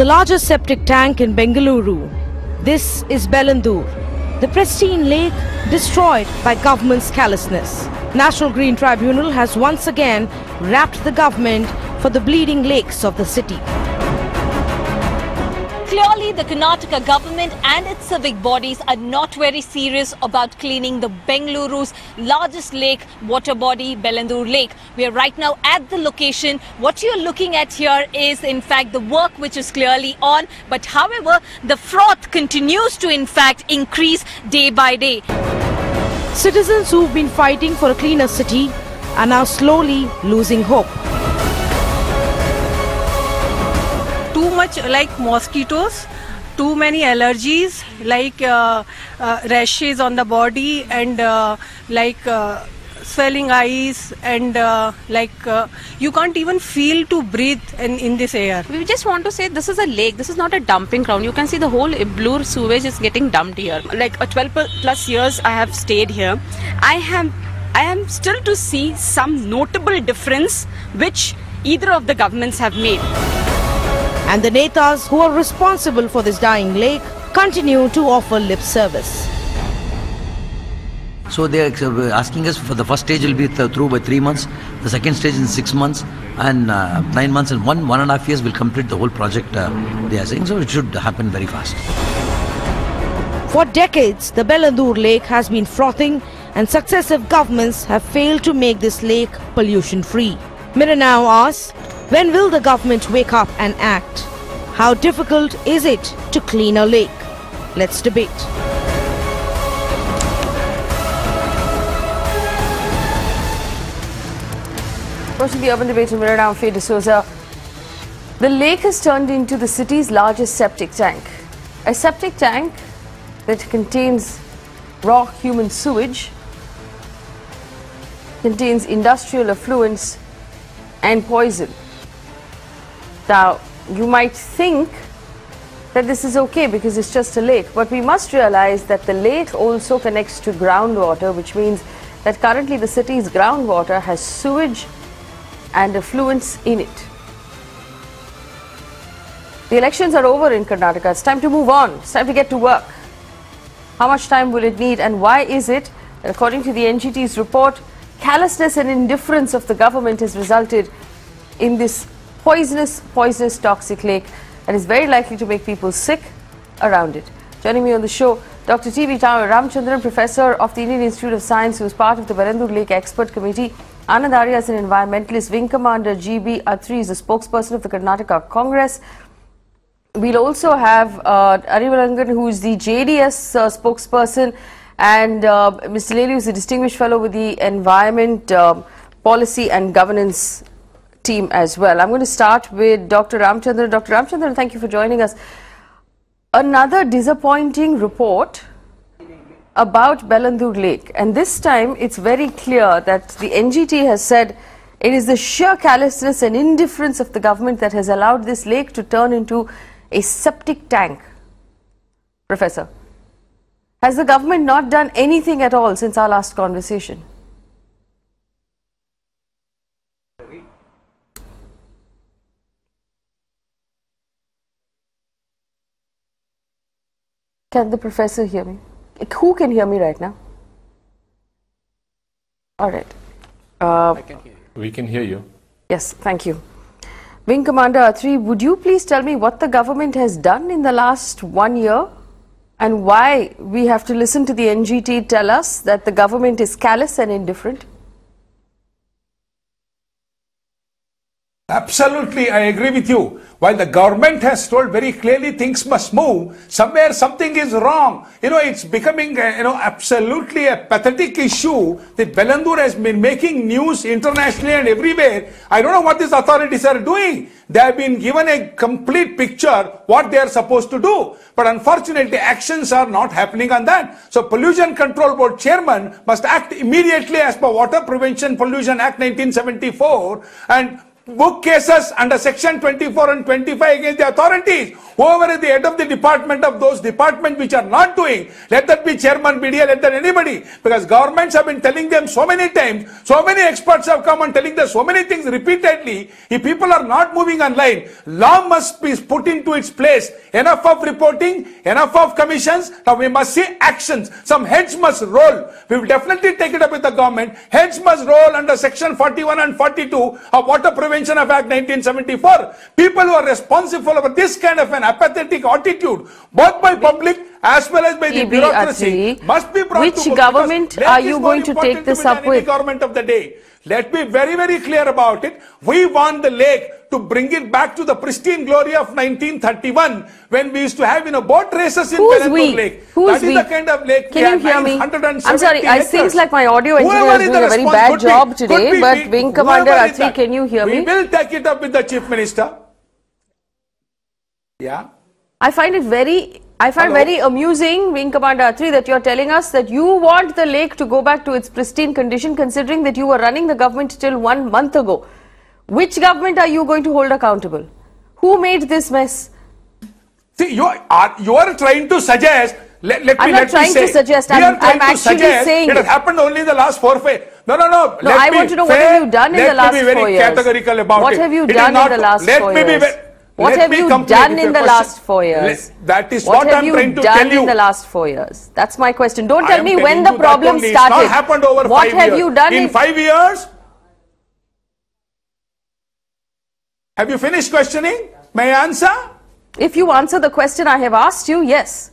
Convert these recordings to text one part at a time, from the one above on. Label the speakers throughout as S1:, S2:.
S1: largest septic tank in Bengaluru. This is Belandur, the pristine lake destroyed by government's carelessness. National Green Tribunal has once again wrapped the government for the bleeding lakes of the city.
S2: Clearly, the Karnataka government and its civic bodies are not very serious about cleaning the Bengaluru's largest lake, water body, Belandur Lake. We are right now at the location. What you're looking at here is, in fact, the work which is clearly on. But however, the froth continues to, in fact, increase day by day.
S1: Citizens who've been fighting for a cleaner city are now slowly losing hope.
S3: Too much like mosquitoes, too many allergies like rashes on the body and swelling eyes and you can't even feel to breathe in this air.
S4: We just want to say this is a lake, this is not a dumping ground. You can see the whole blue sewage is getting dumped here.
S5: Like 12 plus years I have stayed here. I am still to see some notable difference which either of the governments have made.
S1: And the netas who are responsible for this dying lake continue to offer lip service.
S6: So they are asking us for the first stage will be through by 3 months, the second stage in 6 months, and 9 months, and 1.5 years will complete the whole project, they are saying. So it should happen very fast.
S1: For decades, the Belandur lake has been frothing and successive governments have failed to make this lake pollution-free. Mirror now asks, when will the government wake up and act? How difficult is it to clean a lake? Let's debate.
S7: Watching the urban debate in Mirror now, Faye D'Souza. The lake has turned into the city's largest septic tank. A septic tank that contains raw human sewage, contains industrial effluents and poison. Now, you might think that this is okay because it's just a lake, but we must realize that the lake also connects to groundwater, which means that currently the city's groundwater has sewage and effluents in it. The elections are over in Karnataka. It's time to move on. It's time to get to work. How much time will it need, and why is it that, according to the NGT's report, carelessness and indifference of the government has resulted in this poisonous toxic lake and is very likely to make people sick around it. Joining me on the show, Dr. T.V. Ramchandran, Professor of the Indian Institute of Science, who is part of the Belandur Lake Expert Committee. Anand Arya is an environmentalist. Wing Commander G.B. Atri is the spokesperson of the Karnataka Congress. We'll also have Arivalangan, who is the JDS spokesperson, and Mr. Lely, who is a distinguished fellow with the Environment Policy and Governance team as well. I'm going to start with Dr. Ramchandran. Dr. Ramchandran, thank you for joining us. Another disappointing report about Belandur Lake, and this time it's very clear that the NGT has said it is the sheer carelessness and indifference of the government that has allowed this lake to turn into a septic tank. Professor, has the government not done anything at all since our last conversation? Can the professor hear me? Who can hear me right now? All right.
S8: I can hear you. We can hear you.
S7: Yes, thank you. Wing Commander Atri, would you please tell me what the government has done in the last 1 year and why we have to listen to the NGT tell us that the government is callous and indifferent?
S9: Absolutely, I agree with you. While the government has told very clearly things must move, somewhere something is wrong. It's becoming, absolutely a pathetic issue that Belandur has been making news internationally and everywhere. I don't know what these authorities are doing. They have been given a complete picture what they are supposed to do. But unfortunately, actions are not happening on that. So Pollution Control Board chairman must act immediately as per Water Prevention Pollution Act 1974 and book cases under section 24 and 25 against the authorities. Whoever is the head of the department of those departments which are not doing, let that be chairman, BDA, let that anybody. Because governments have been telling them so many times, so many experts have come and telling them so many things repeatedly. If people are not moving online, law must be put into its place. Enough of reporting, enough of commissions. Now we must see actions. Some heads must roll. We will definitely take it up with the government. Heads must roll under section 41 and 42 of Water Prevention of Act 1974. People who are responsible for this kind of an apathetic attitude, both by public as well as by the bureaucracy, must be brought to book.
S7: Which government are you going to take this up with?
S9: Government of the day. Let me be very, very clear about it. We want the lake to bring it back to the pristine glory of 1931 when we used to have boat races in Belandur Lake.
S7: Who's
S9: that is the kind of lake.
S7: Can you hear me? I'm sorry, it seems like my audio engineer is doing a very bad job today, but Wing Commander Atri, can you hear me?
S9: We will take it up with the Chief Minister. Yeah.
S7: I find very amusing, Wing Commander Atri, that you're telling us that you want the lake to go back to its pristine condition, considering that you were running the government till 1 month ago. Which government are you going to hold accountable? Who made this mess?
S9: See, you are trying to suggest.
S7: I'm not trying to suggest. I'm actually saying
S9: it has happened only in the last 4 or 5. No.
S7: I want to know what have you done in the last 4 years.
S9: Categorical about
S7: what have you done in the last 4 years? What have you done in the last 4 years?
S9: That is what I'm trying to tell you.
S7: What have you done in the last 4 years? That's my question. Don't tell me when the problem started.
S9: It's not happened over 5 years.
S7: What have you done
S9: in 5 years? Have you finished questioning? May I answer?
S7: If you answer the question I have asked you, yes.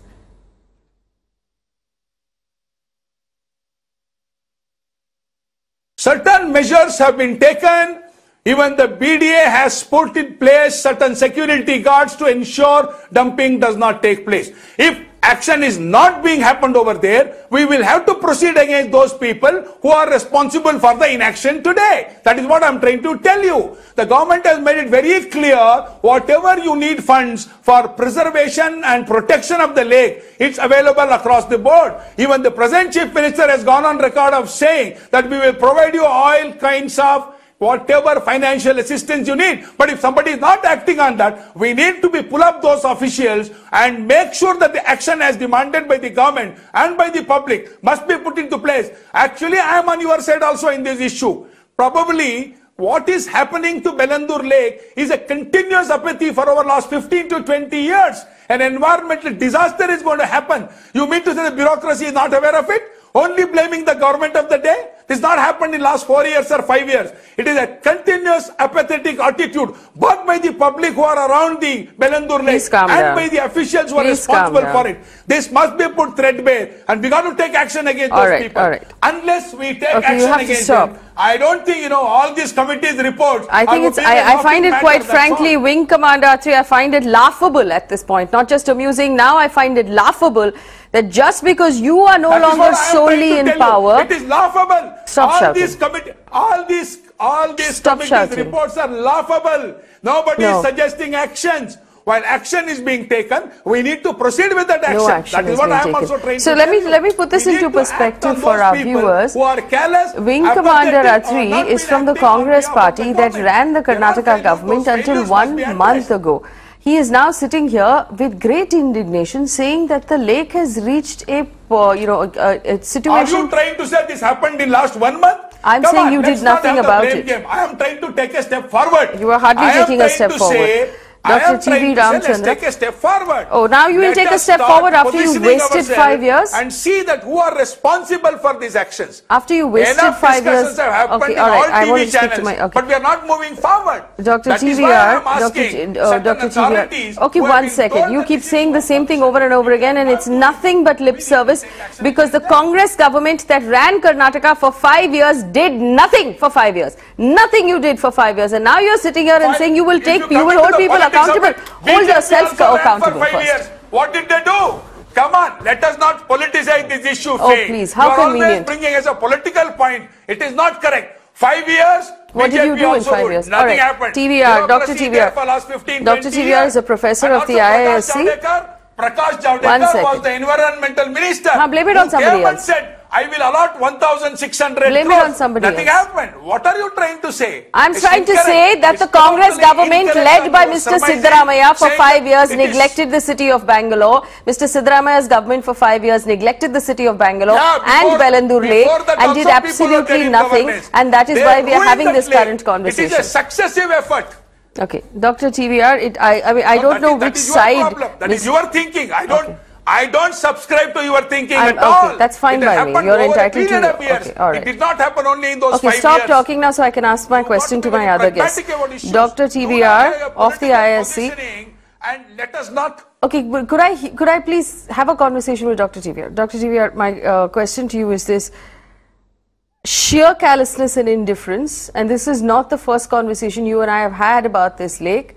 S9: Certain measures have been taken. Even the BDA has put in place certain security guards to ensure dumping does not take place. If action is not being happened over there, we will have to proceed against those people who are responsible for the inaction today. That is what I am trying to tell you. The government has made it very clear, whatever you need funds for preservation and protection of the lake, it's available across the board. Even the present Chief Minister has gone on record of saying that we will provide you all kinds of whatever financial assistance you need. But if somebody is not acting on that, we need to pull up those officials and make sure that the action as demanded by the government and by the public must be put into place. Actually, I am on your side also in this issue. Probably what is happening to Belandur Lake is a continuous apathy for over last 15 to 20 years. An environmental disaster is going to happen. You mean to say the bureaucracy is not aware of it? Only blaming the government of the day? This has not happened in the last 4 years or 5 years. It is a continuous apathetic attitude, both by the public who are around the Belandur Lake and by the officials who are responsible for it. This must be put threadbare, and we got to take action against those people. Unless we take action against them, I don't think, all these committees' reports.
S7: I think I find it quite frankly, Wing Commander Atri, I find it laughable at this point. Not just amusing. Now I find it laughable that just because you are no longer solely in power,
S9: it is laughable.
S7: Stop shouting.
S9: All these committees' reports are laughable. Nobody is suggesting actions. While action is being taken, we need to proceed with that action.
S7: No action
S9: that is what I am also trying to
S7: tell you. So let me put this into perspective for our viewers.
S9: Who are careless,
S7: Wing Commander Atri is from the Congress party that ran the Karnataka government until 1 month ago. He is now sitting here with great indignation, saying that the lake has reached a situation.
S9: Are you trying to say this happened in last 1 month?
S7: I'm saying you did nothing about it.
S9: I am trying to take a step forward.
S7: You are hardly taking a step forward. Dr. T.V.
S9: Let's take a step forward.
S7: Oh, now you will take a step forward after you wasted 5 years?
S9: And see that who are responsible for these actions.
S7: After you wasted 5 years?
S9: Have happened
S7: okay,
S9: in
S7: all right.
S9: all TV channels, but we are not moving forward.
S7: Dr. TVR, Dr. TVR. Okay, 1 second. You keep saying the same thing over and over again, and it's nothing but lip service, because the Congress government that ran Karnataka for 5 years did nothing for 5 years. Nothing you did for 5 years, and now you're sitting here and saying you will hold people accountable. Hold yourself accountable first.
S9: What did they do? Come on, let us not politicize this issue.
S7: Oh, please, how convenient.
S9: You are always bringing as a political point. It is not correct. 5 years.
S7: What did you do in 5 years?
S9: Nothing happened.
S7: TVR, Dr. TVR. Dr. TVR is a professor of the IISc.
S9: Prakash Javadekar was the environmental minister.
S7: Blame it on somebody else.
S9: Said, I will allot 1,600
S7: Blame it on somebody
S9: Nothing
S7: else.
S9: happened. What are you trying to say?
S7: I'm
S9: It's
S7: trying to
S9: incorrect.
S7: say that the
S9: It's
S7: Congress
S9: totally
S7: government
S9: incorrect
S7: led
S9: and
S7: by
S9: you are
S7: Mr.
S9: surmising,
S7: Siddaramaiah for
S9: saying
S7: 5 years
S9: it is-
S7: neglected the city of Bangalore. Mr. Siddaramaiah's government for 5 years neglected the city of Bangalore
S9: Yeah,
S7: and Bellandur Lake
S9: before that
S7: and did
S9: also people were
S7: absolutely
S9: there in
S7: nothing,
S9: governance.
S7: and that is
S9: They
S7: why we are
S9: ruined
S7: having
S9: that
S7: this
S9: lake.
S7: current conversation.
S9: It is a successive effort.
S7: Okay, Dr. TVR, I mean, I don't know which
S9: that is
S7: side.
S9: Your problem. That is
S7: Mr.
S9: your thinking. I don't subscribe to your thinking
S7: I'm-
S9: at all.
S7: okay, that's fine
S9: It
S7: by me.
S9: happened
S7: You're
S9: over a
S7: entitled to-
S9: period of years.
S7: okay, all right.
S9: It did not happen only in those
S7: Okay,
S9: 5
S7: stop
S9: years.
S7: talking now so I can ask my
S9: You
S7: question
S9: got
S7: to
S9: be
S7: my
S9: very
S7: other guest.
S9: pragmatic about issues.
S7: Dr.
S9: Do not
S7: TVR
S9: have a
S7: of the
S9: political
S7: ISC.
S9: positioning and let us not.
S7: Okay, but could I please have a conversation with Dr. TVR? Dr. TVR, my question to you is this. Sheer callousness and indifference, and this is not the first conversation you and I have had about this lake.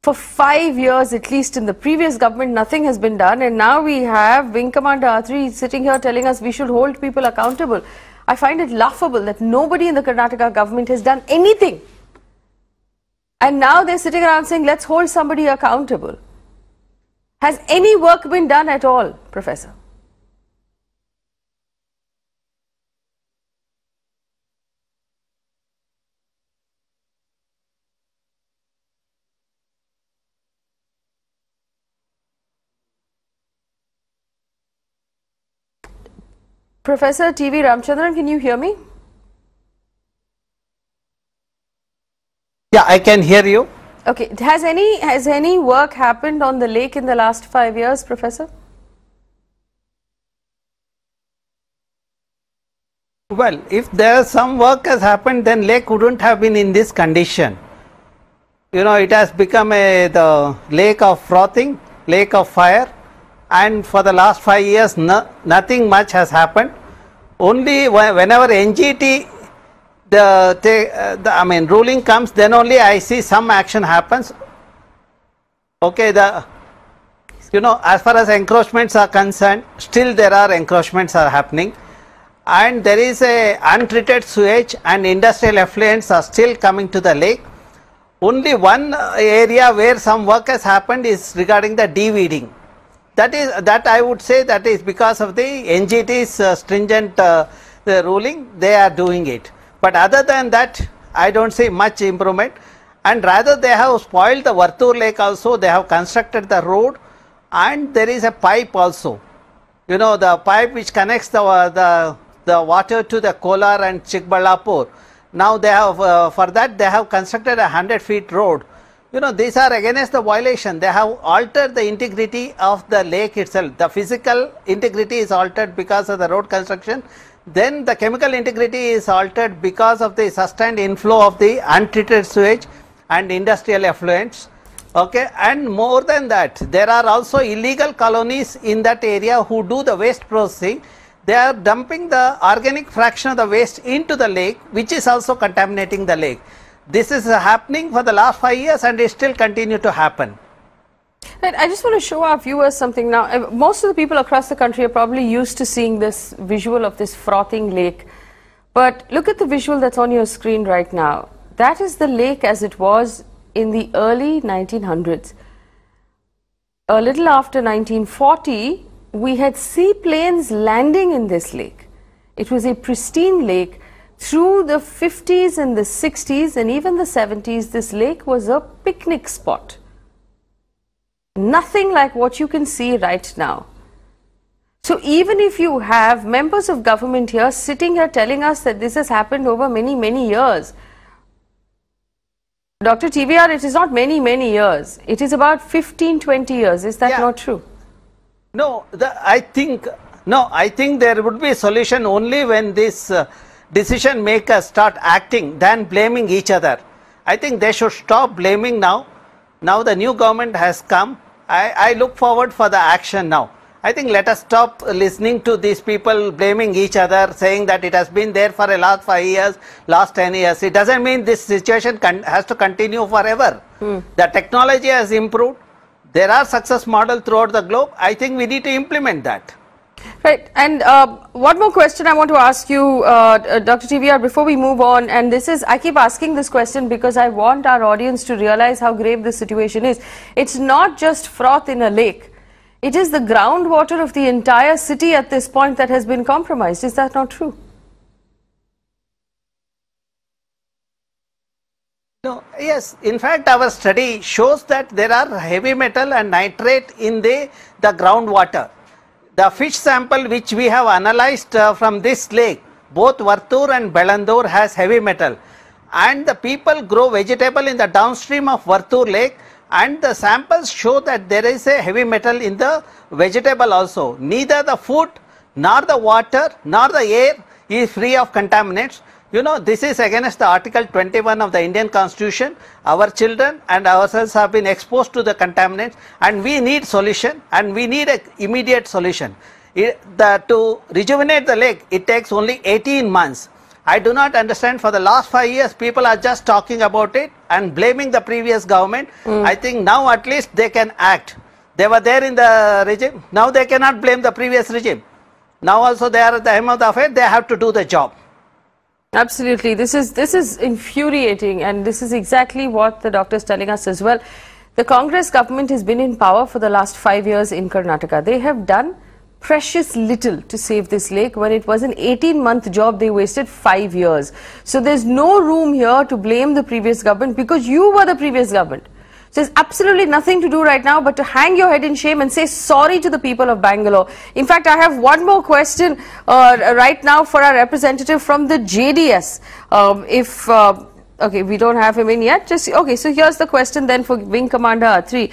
S7: For 5 years, at least in the previous government, nothing has been done, and now we have Wing Commander Athri sitting here telling us we should hold people accountable. I find it laughable that nobody in the Karnataka government has done anything. And now they're sitting around saying, let's hold somebody accountable. Has any work been done at all, Professor? Professor T.V. Ramchandran, can you hear me?
S10: Yeah, I can hear you.
S7: Okay, has any work happened on the lake in the last 5 years, Professor?
S10: Well, if there some work has happened, then lake wouldn't have been in this condition. You know, it has become the lake of frothing, lake of fire, and for the last 5 years, nothing much has happened. Only whenever NGT ruling comes, then only I see some action happens. Okay, as far as encroachments are concerned, still there are encroachments are happening, and there is a untreated sewage and industrial effluents are still coming to the lake. Only one area where some work has happened is regarding the de-weeding. That I would say that is because of the NGT's stringent the ruling, they are doing it. But other than that, I don't see much improvement, and rather they have spoiled the Vartur lake also. They have constructed the road, and there is a pipe also. You know, the pipe which connects the water to the Kolar and Chikballapur. Now they have for that they have constructed a 100-feet road. You know, these are against the violation. They have altered the integrity of the lake itself. The physical integrity is altered because of the road construction. Then the chemical integrity is altered because of the sustained inflow of the untreated sewage and industrial effluents. Okay, and more than that, there are also illegal colonies in that area who do the waste processing. They are dumping the organic fraction of the waste into the lake, which is also contaminating the lake. This is happening for the last 5 years, and it still continue to happen.
S7: Right, I just want to show our viewers something now. Most of the people across the country are probably used to seeing this visual of this frothing lake. But look at the visual that's on your screen right now. That is the lake as it was in the early 1900s. A little after 1940, we had seaplanes landing in this lake. It was a pristine lake. Through the 50s and the 60s and even the 70s, this lake was a picnic spot. Nothing like what you can see right now. So even if you have members of government here sitting here telling us that this has happened over many, many years, Dr. TVR, it is not many, many years. It is about 15, 20 years. Is that not true?
S10: No, I think there would be a solution only when this decision makers start acting than blaming each other. I think they should stop blaming now. Now the new government has come. I look forward for the action now. I think let us stop listening to these people blaming each other, saying that it has been there for the last 5 years, last 10 years. It doesn't mean this situation has to continue forever. The technology has improved. There are success models throughout the globe. I think we need to implement that.
S7: Right, and one more question I want to ask you, Dr. TVR, before we move on, and this is, I keep asking this question because I want our audience to realize how grave this situation is. It's not just froth in a lake. it is the groundwater of the entire city at this point that has been compromised. Is that not true?
S10: No, yes, in fact our study shows that there are heavy metal and nitrate in the groundwater. The fish sample which we have analyzed from this lake, both Vartur and Belandur has heavy metal, and the people grow vegetable in the downstream of Vartur lake, and the samples show that there is a heavy metal in the vegetable also. Neither the food nor the water nor the air is free of contaminants. You know, this is against the Article 21 of the Indian Constitution. Our children and ourselves have been exposed to the contaminants, and we need solution, and we need an immediate solution. To rejuvenate the lake, it takes only 18 months. I do not understand, for the last 5 years people are just talking about it and blaming the previous government. I think now at least they can act. They were there in the regime, now they cannot blame the previous regime. Now also they are at the helm of the affair, they have to do the job.
S7: Absolutely. This is infuriating, and this is exactly what the doctor is telling us as well. The Congress government has been in power for the last 5 years in Karnataka. They have done precious little to save this lake. When it was an 18-month job, they wasted 5 years. So there's no room here to blame the previous government, because you were the previous government. So there's absolutely nothing to do right now but to hang your head in shame and say sorry to the people of Bangalore. In fact, I have one more question right now for our representative from the JDS. Okay, we don't have him in yet. Okay, so here's the question then for Wing Commander Atri.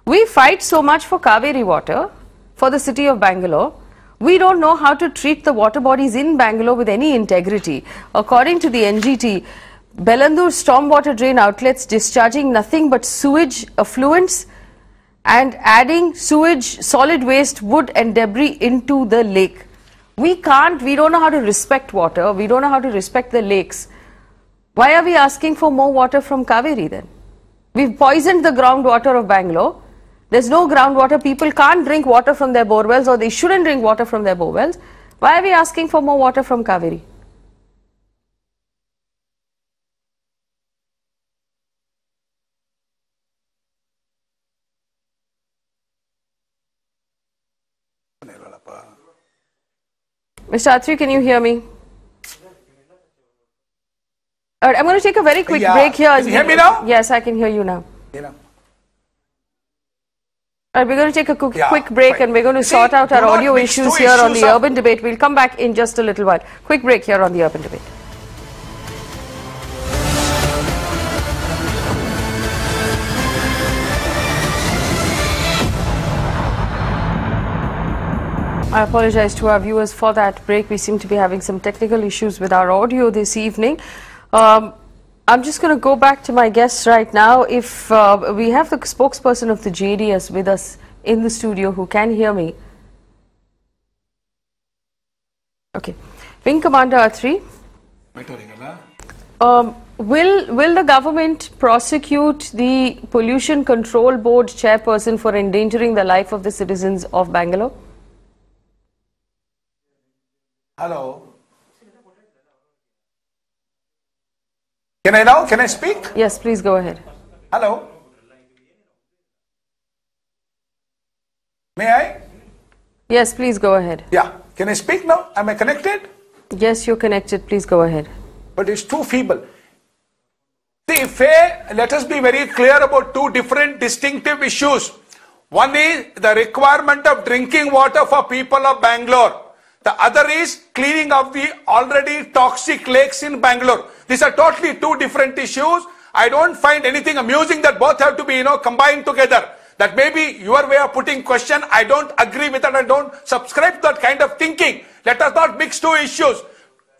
S7: We fight so much for Kaveri water for the city of Bangalore. We don't know how to treat the water bodies in Bangalore with any integrity. According to the NGT, Belandur stormwater drain outlets discharging nothing but sewage effluents and adding sewage, solid waste, wood and debris into the lake. We don't know how to respect water. We don't know how to respect the lakes. Why are we asking for more water from Kaveri then? We've poisoned the groundwater of Bangalore. There's no groundwater. People can't drink water from their borewells, or they shouldn't drink water from their borewells. Why are we asking for more water from Kaveri? Mr. Atri, can you hear me? All right, I'm going to take a very quick break here.
S9: Can you hear me now?
S7: Yes, I can hear you now.
S9: You know.
S7: All right, we're going to take a quick break, and we're going to sort out our audio issues here on the Urban Debate. We'll come back in just a little while. Quick break here on the Urban Debate. I apologize to our viewers for that break. We seem to be having some technical issues with our audio this evening. I'm just going to go back to my guests right now. If we have the spokesperson of the JDS with us in the studio who can hear me. Okay. Wing Commander Atri, will the government prosecute the Pollution Control Board chairperson for endangering the life of the citizens of Bangalore?
S9: Hello. Can I speak?
S7: Yes, please go ahead.
S9: Hello. May I?
S7: Yes, please go ahead.
S9: Yeah. Can I speak now? Am I connected?
S7: Yes, you're connected. Please go ahead.
S9: But it's too feeble. See, let us be very clear about two different distinctive issues. One is the requirement of drinking water for people of Bangalore. The other is cleaning of the already toxic lakes in Bangalore. These are totally two different issues. I don't find anything amusing that both have to be, combined together. That may be your way of putting question. I don't agree with that. I don't subscribe to that kind of thinking. Let us not mix two issues.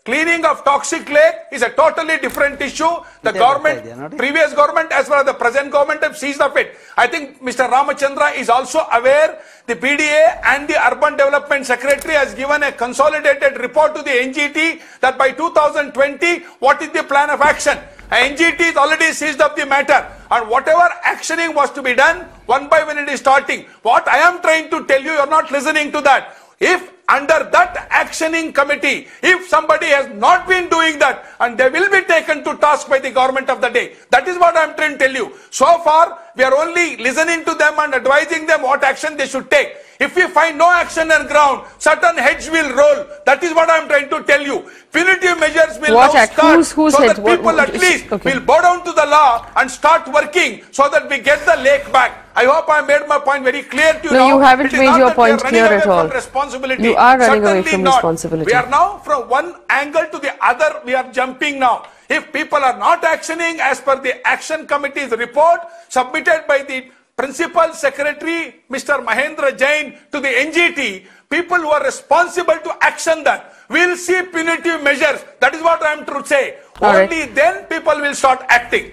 S9: Cleaning of toxic lake is a totally different issue. The government, previous government as well as the present government have seized of it. I think Mr. Ramachandra is also aware. The PDA and the Urban Development Secretary has given a consolidated report to the NGT that by 2020, what is the plan of action? NGT is already seized of the matter, and whatever actioning was to be done, one by one it is starting. What I am trying to tell you, you are not listening to that. If under that actioning committee, if somebody has not been doing that, and they will be taken to task by the government of the day. That is what I am trying to tell you. So far, we are only listening to them and advising them what action they should take. If we find no action on ground, certain heads will roll. That is what I am trying to tell you. Punitive measures will now start so that people at least will bow down to the law and start working so that we get the lake back. I hope I made my point very clear to you.
S7: No, you haven't
S9: made
S7: your point clear at all.
S9: You
S7: are running away from responsibility.
S9: We are now from one angle to the other. We are jumping now. If people are not actioning as per the action committee's report submitted by the Principal Secretary, Mr. Mahendra Jain, to the NGT, people who are responsible to action that, will see punitive measures. That is what I am to say. Only then people will start acting.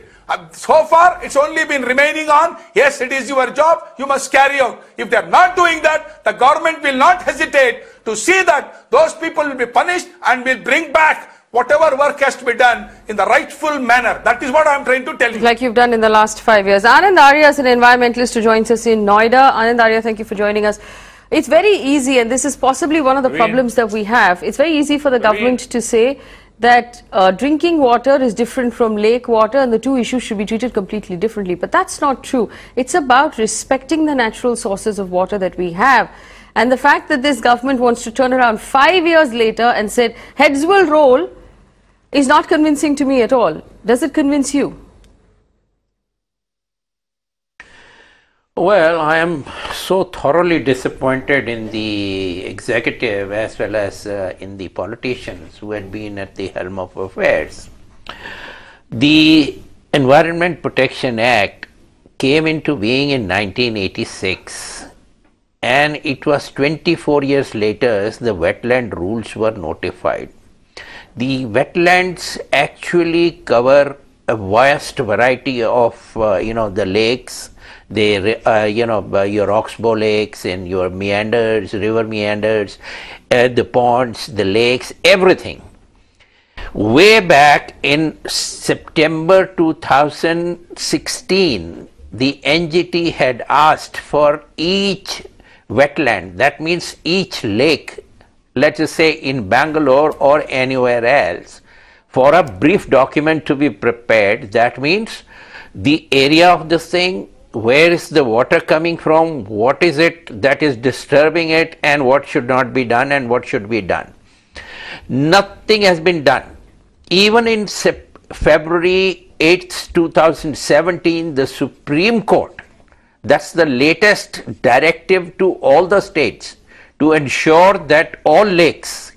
S9: So far, it's only been remaining on, yes, it is your job, you must carry out. If they are not doing that, the government will not hesitate to see that those people will be punished and will bring back whatever work has to be done in the rightful manner. That is what I am trying to tell you.
S7: Like you've done in the last 5 years. Anand Arya is an environmentalist who joins us in Noida. Anand Arya, thank you for joining us. It's very easy, and this is possibly one of the problems that we have. It's very easy for the government to say that drinking water is different from lake water and the two issues should be treated completely differently. But that's not true. It's about respecting the natural sources of water that we have. And the fact that this government wants to turn around 5 years later and said heads will roll is not convincing to me at all. Does it convince you?
S11: Well, I am so thoroughly disappointed in the executive as well as in the politicians who had been at the helm of affairs. The Environment Protection Act came into being in 1986, and it was 24 years later the wetland rules were notified. The wetlands actually cover a vast variety of the lakes, your oxbow lakes and your meanders, river meanders, the ponds, the lakes, everything. Way back in September 2016, the NGT had asked for each wetland, that means each lake, let's just say in Bangalore or anywhere else, for a brief document to be prepared. That means the area of this thing, where is the water coming from, what is it that is disturbing it, and what should not be done and what should be done. Nothing has been done. Even in February 8th, 2017, the Supreme Court, that's the latest directive to all the states, to ensure that all lakes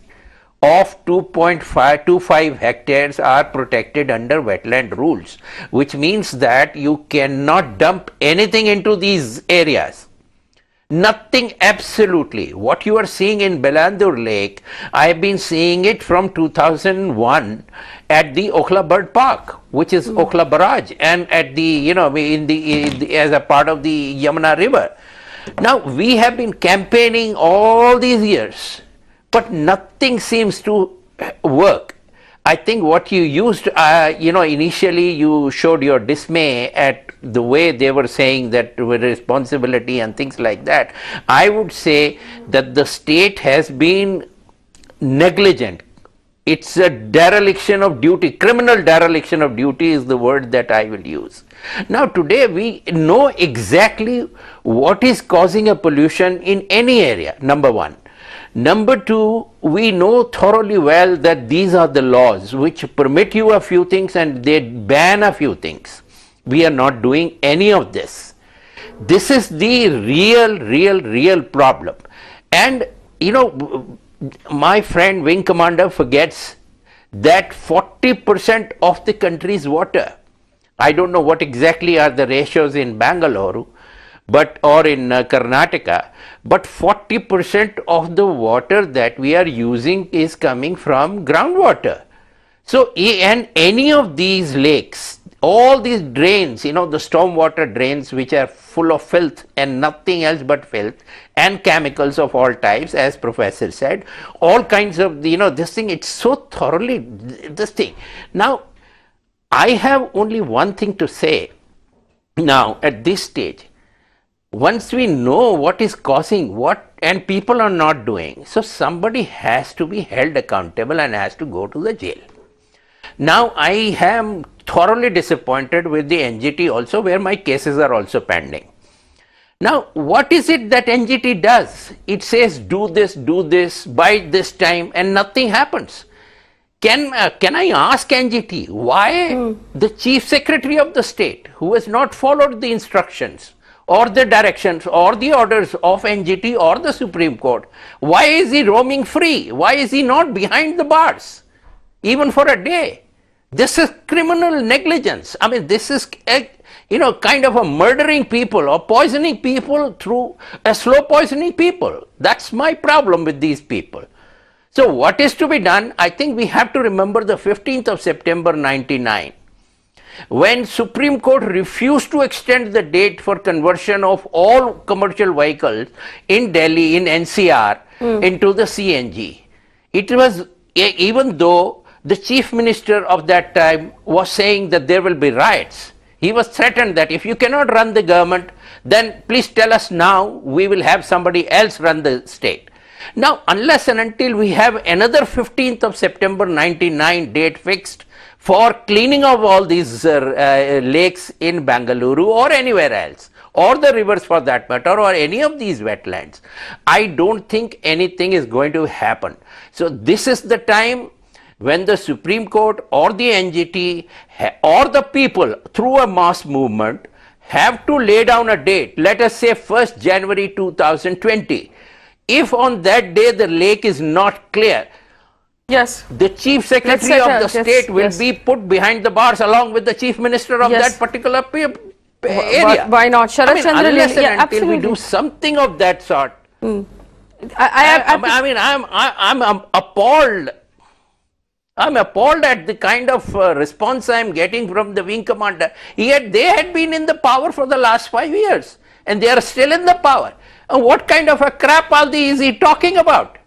S11: of 2.525 hectares are protected under wetland rules, which means that you cannot dump anything into these areas. Nothing, absolutely. What you are seeing in Belandur Lake, I have been seeing it from 2001 at the Okhla Bird Park, which is Okhla Barrage, and at the, as a part of the Yamuna River. Now, we have been campaigning all these years, but nothing seems to work. I think what you used, initially you showed your dismay at the way they were saying that with responsibility and things like that. I would say that the state has been negligent. It's a dereliction of duty, criminal dereliction of duty is the word that I will use. Now today we know exactly what is causing a pollution in any area, number one. Number two, we know thoroughly well that these are the laws which permit you a few things and they ban a few things. We are not doing any of this. This is the real problem. And my friend Wing Commander forgets that 40% of the country's water, I don't know what exactly are the ratios in Bangalore, or in Karnataka, but 40% of the water that we are using is coming from groundwater. So, and any of these lakes, all these drains, the stormwater drains which are full of filth and nothing else but filth and chemicals of all types, as Professor said, all kinds of, this thing, it's so thoroughly, this thing. Now, I have only one thing to say now at this stage. once we know what is causing what and people are not doing, so somebody has to be held accountable and has to go to the jail. Now I am thoroughly disappointed with the NGT also, where my cases are also pending. Now what is it that NGT does? It says do this by this time, and nothing happens. Can I ask NGT why the Chief Secretary of the state, who has not followed the instructions or the directions or the orders of NGT or the Supreme Court, why is he roaming free? Why is he not behind the bars even for a day? This is criminal negligence. I mean, this is kind of a murdering people or poisoning people through a slow poisoning people. That's my problem with these people. So what is to be done? I think we have to remember the 15th of September 99, when Supreme Court refused to extend the date for conversion of all commercial vehicles in Delhi, in NCR, into the CNG. It was, even though the Chief Minister of that time was saying that there will be riots, he was threatened that if you cannot run the government, then please tell us now, we will have somebody else run the state. Now, unless and until we have another 15th of September 99 date fixed for cleaning of all these lakes in Bengaluru or anywhere else, or the rivers for that matter, or any of these wetlands, I don't think anything is going to happen. So this is the time when the Supreme Court or the NGT or the people through a mass movement have to lay down a date, let us say 1st January 2020. If on that day the lake is not clear,
S7: yes,
S11: the Chief Secretary of the state will be put behind the bars along with the Chief Minister of that particular area.
S7: Why not? Sharad Chandra,
S11: unless and until we do something of that sort. I'm appalled. I'm appalled at the kind of response I am getting from the wing commander. Yet they had been in the power for the last 5 years and they are still in the power. What kind of a crap is he talking about?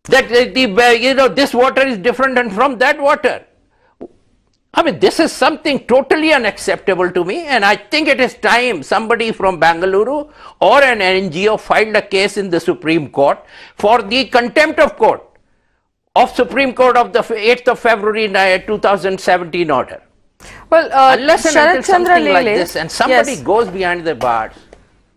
S11: That this water is different from that water. I mean, this is something totally unacceptable to me, and I think it is time somebody from Bengaluru or an NGO filed a case in the Supreme Court for the contempt of court of Supreme Court of the 8th of February 2017 order.
S7: Well,
S11: unless and until something like this and somebody goes behind the bars.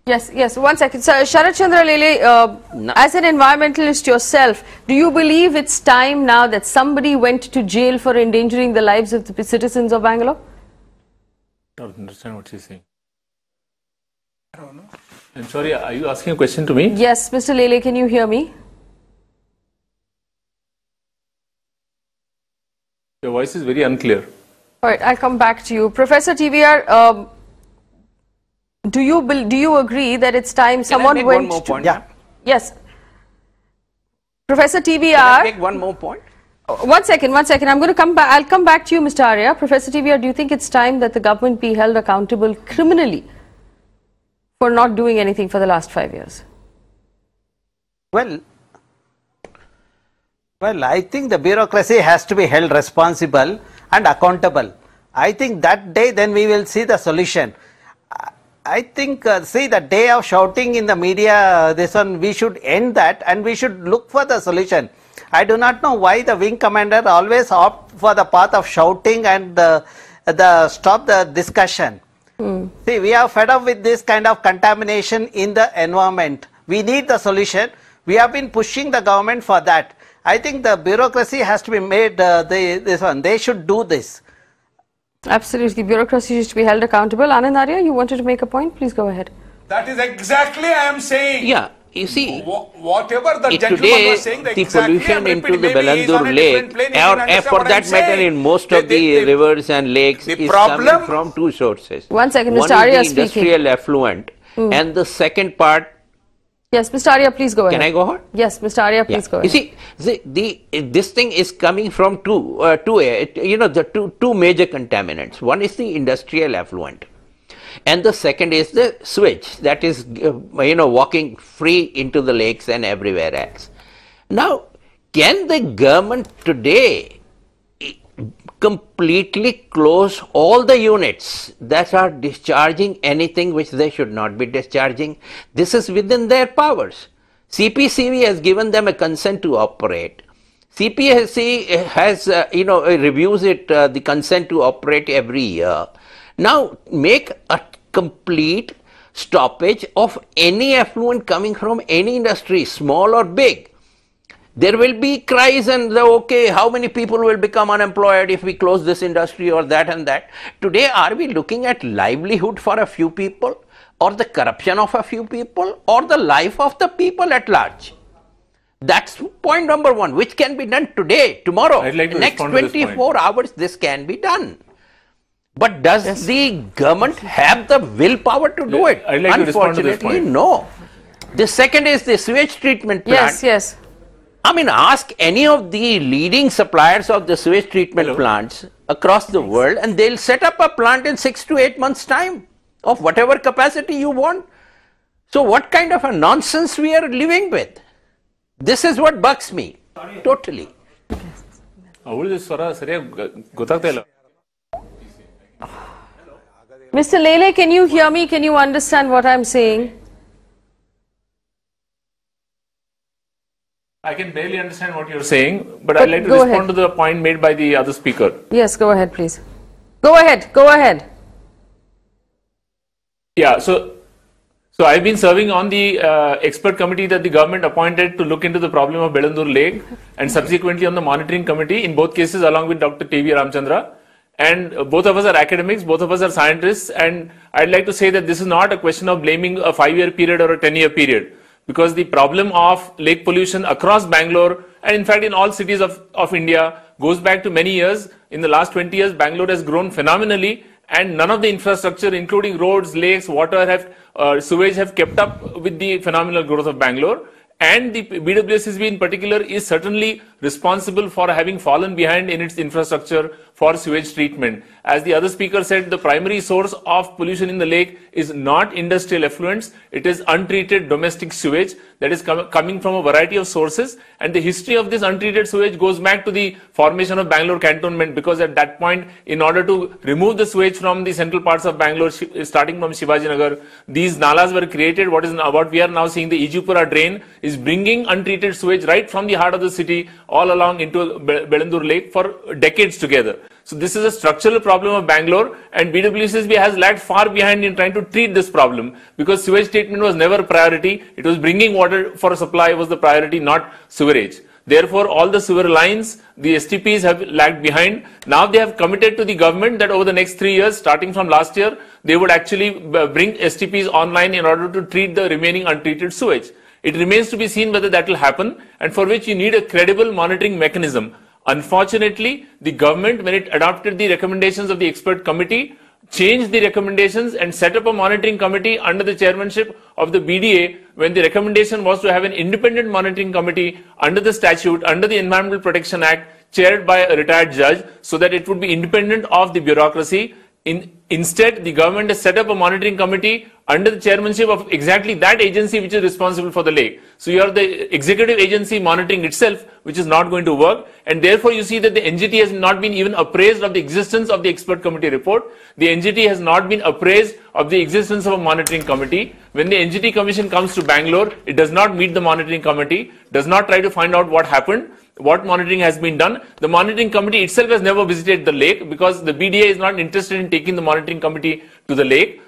S7: Yes, 1 second. So, Sharad Chandra Lele, as an environmentalist yourself, do you believe it's time now that somebody went to jail for endangering the lives of the citizens of Bangalore?
S8: I don't understand what she's saying. I don't know. I'm sorry, are you asking a question to me?
S7: Yes, Mr. Lele, can you hear me?
S8: Your voice is very unclear.
S7: All right, I'll come back to you. Professor TVR, do you agree that it's time someone went
S11: one more point?
S7: Yes. Professor TVR.
S11: Can I make one more point?
S7: 1 second. I'm going to come back. I'll come back to you, Mr. Arya. Professor TVR, do you think it's time that the government be held accountable criminally for not doing anything for the last 5 years?
S10: Well, I think the bureaucracy has to be held responsible and accountable. I think that day then we will see the solution. I think, see, the day of shouting in the media, this one, we should end that and we should look for the solution. I do not know why the wing commander always opt for the path of shouting and stop the discussion. See, we are fed up with this kind of contamination in the environment. We need the solution. We have been pushing the government for that. I think the bureaucracy has to be made, they should do this.
S7: Absolutely. Bureaucracy should be held accountable. Anand Arya, you wanted to make a point? Please go ahead.
S9: That is exactly I am saying.
S11: Yeah, you see,
S9: whatever the gentleman was saying,
S11: the pollution into the Belandur lake, or for that matter in most of the rivers and lakes, is coming from two sources.
S7: 1 second, Mr.
S11: One
S7: Arya
S11: is the industrial effluent, and the second part.
S7: Yes, Mr. Arya, please go ahead.
S11: Can I go ahead?
S7: Yes, Mr. Arya, please go ahead.
S11: You see, this thing is coming from two major contaminants. One is the industrial effluent, and the second is the sewage that is, walking free into the lakes and everywhere else. Now, can the government today completely close all the units that are discharging anything which they should not be discharging. This is within their powers. CPCB has given them a consent to operate. CPSC has, reviews it, the consent to operate every year. Now, make a complete stoppage of any effluent coming from any industry, small or big. There will be cries and okay, how many people will become unemployed if we close this industry or that and that. Today, are we looking at livelihood for a few people, or the corruption of a few people, or the life of the people at large? That's point number one, which can be done today, tomorrow, next 24 hours, this can be done. But does the government have the willpower to do it?
S8: I'd like to respond to this point.
S11: No. The second is the sewage treatment plant.
S7: Yes.
S11: I mean, ask any of the leading suppliers of the sewage treatment plants across the world, and they'll set up a plant in 6 to 8 months' time of whatever capacity you want. So what kind of a nonsense we are living with? This is what bugs me, totally.
S7: Mr. Lele, can you hear me? Can you understand what I'm saying?
S8: I can barely understand what you're saying, but I'd like to respond to the point made by the other speaker.
S7: Yes, go ahead, please. Go ahead.
S8: Yeah, so I've been serving on the expert committee that the government appointed to look into the problem of Belandur Lake, and subsequently on the monitoring committee, in both cases along with Dr. T.V. Ramchandra. And both of us are academics, both of us are scientists, and I'd like to say that this is not a question of blaming a 5-year period or a 10-year period, because the problem of lake pollution across Bangalore, and in fact in all cities of India, goes back to many years. In the last 20 years, Bangalore has grown phenomenally, and none of the infrastructure, including roads, lakes, water, sewage, have kept up with the phenomenal growth of Bangalore. And the BWSSB in particular is certainly responsible for having fallen behind in its infrastructure for sewage treatment. As the other speaker said, the primary source of pollution in the lake is not industrial effluents, it is untreated domestic sewage that is coming from a variety of sources. And the history of this untreated sewage goes back to the formation of Bangalore cantonment, because at that point, in order to remove the sewage from the central parts of Bangalore, starting from Shivaji Nagar, these nalas were created. What we are now seeing, the Ijupura drain, is bringing untreated sewage right from the heart of the city all along into Belandur Lake for decades together. So this is a structural problem of Bangalore, and BWSSB has lagged far behind in trying to treat this problem, because sewage treatment was never a priority. It was bringing water for supply was the priority, not sewerage. Therefore, all the sewer lines, the STPs have lagged behind. Now they have committed to the government that over the next 3 years, starting from last year, they would actually bring STPs online in order to treat the remaining untreated sewage. It remains to be seen whether that will happen, and for which you need a credible monitoring mechanism. Unfortunately, the government, when it adopted the recommendations of the expert committee, changed the recommendations and set up a monitoring committee under the chairmanship of the BDA, when the recommendation was to have an independent monitoring committee under the statute, under the Environmental Protection Act, chaired by a retired judge, so that it would be independent of the bureaucracy. Instead, the government has set up a monitoring committee under the chairmanship of exactly that agency which is responsible for the lake. So you are the executive agency monitoring itself, which is not going to work, and therefore you see that the NGT has not been even appraised of the existence of the expert committee report. The NGT has not been appraised of the existence of a monitoring committee. When the NGT commission comes to Bangalore, it does not meet the monitoring committee, does not try to find out what happened, what monitoring has been done. The monitoring committee itself has never visited the lake, because the BDA is not interested in taking the monitoring committee to the lake.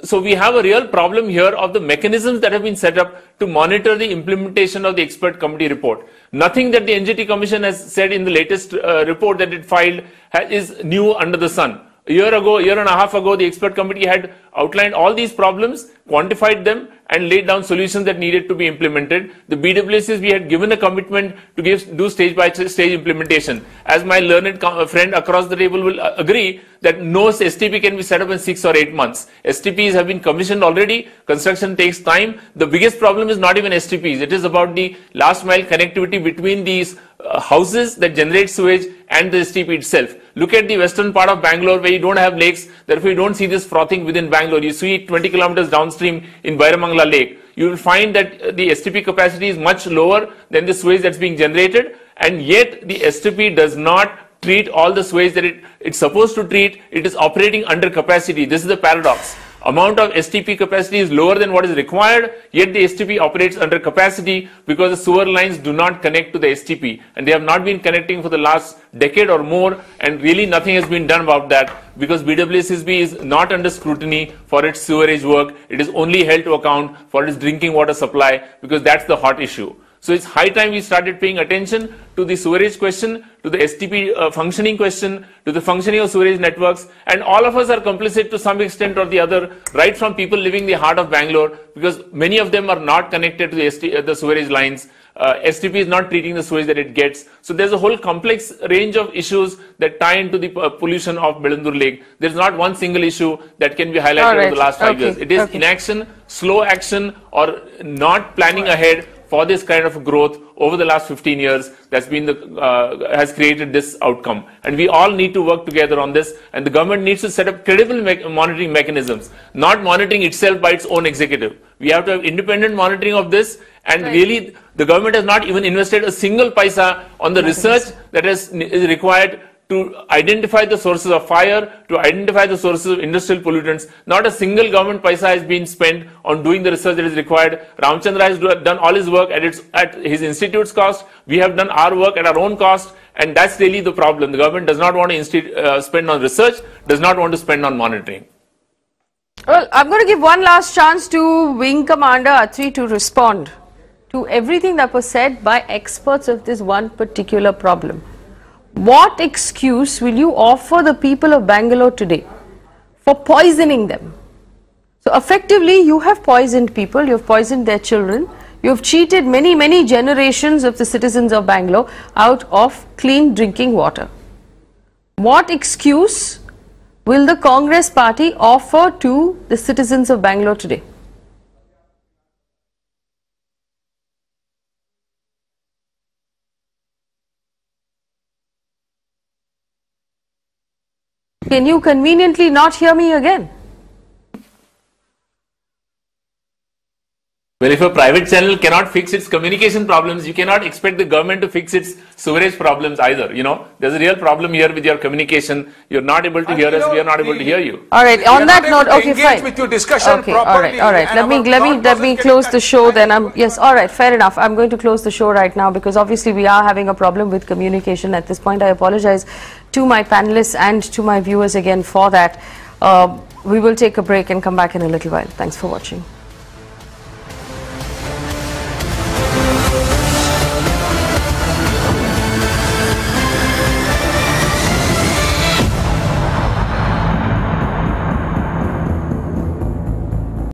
S8: So we have a real problem here of the mechanisms that have been set up to monitor the implementation of the expert committee report. Nothing that the NGT commission has said in the latest report that it filed is new under the sun. A year and a half ago, the expert committee had outlined all these problems, quantified them, and laid down solutions that needed to be implemented. The BWSSB had given a commitment to do stage-by-stage implementation. As my learned friend across the table will agree, that no STP can be set up in 6 or 8 months. STPs have been commissioned already. Construction takes time. The biggest problem is not even STPs. It is about the last mile connectivity between these houses that generate sewage and the STP itself. Look at the western part of Bangalore, where you don't have lakes, therefore you don't see this frothing within Bangalore. You see it 20 kilometers downstream in Bairamangala Lake. You will find that the STP capacity is much lower than the sewage that's being generated, and yet the STP does not treat all the sewage that it's supposed to treat. It is operating under capacity. This is the paradox. Amount of STP capacity is lower than what is required, yet the STP operates under capacity because the sewer lines do not connect to the STP, and they have not been connecting for the last decade or more, and really nothing has been done about that because BWSSB is not under scrutiny for its sewerage work. It is only held to account for its drinking water supply because that's the hot issue. So it's high time we started paying attention to the sewerage question, to the STP functioning question, to the functioning of sewerage networks, and all of us are complicit to some extent or the other, right from people living in the heart of Bangalore, because many of them are not connected to the sewerage lines. STP is not treating the sewage that it gets. So there's a whole complex range of issues that tie into the pollution of Belandur Lake. There's not one single issue that can be highlighted over the last 5 years. It is inaction, slow action, or not planning ahead for this kind of growth over the last 15 years that's been has created this outcome. And we all need to work together on this, and the government needs to set up credible monitoring mechanisms, not monitoring itself by its own executive. We have to have independent monitoring of this, and really the government has not even invested a single paisa on the research that is required to identify the sources of fire, to identify the sources of industrial pollutants. Not a single government paisa has been spent on doing the research that is required. Ramchandra has done all his work at his institute's cost. We have done our work at our own cost, and that's really the problem. The government does not want to spend on research, does not want to spend on monitoring.
S7: Well, I'm going to give one last chance to Wing Commander Atri to respond to everything that was said by experts of this one particular problem. What excuse will you offer the people of Bangalore today for poisoning them? So effectively, you have poisoned people, you have poisoned their children, you have cheated many generations of the citizens of Bangalore out of clean drinking water. What excuse will the Congress party offer to the citizens of Bangalore today? Can you conveniently not hear me again?
S8: Well, if a private channel cannot fix its communication problems, you cannot expect the government to fix its sewerage problems either. You know, there's a real problem here with your communication. You're not able to hear us. We are not able to hear you.
S7: All right. On that note, okay, fine.
S9: With your discussion
S7: okay,
S9: properly.
S7: all right. Let me close the show. Then yes. All right. Fair enough. I'm going to close the show right now because obviously we are having a problem with communication at this point. I apologize to my panelists and to my viewers again for that. We will take a break and come back in a little while. Thanks for watching.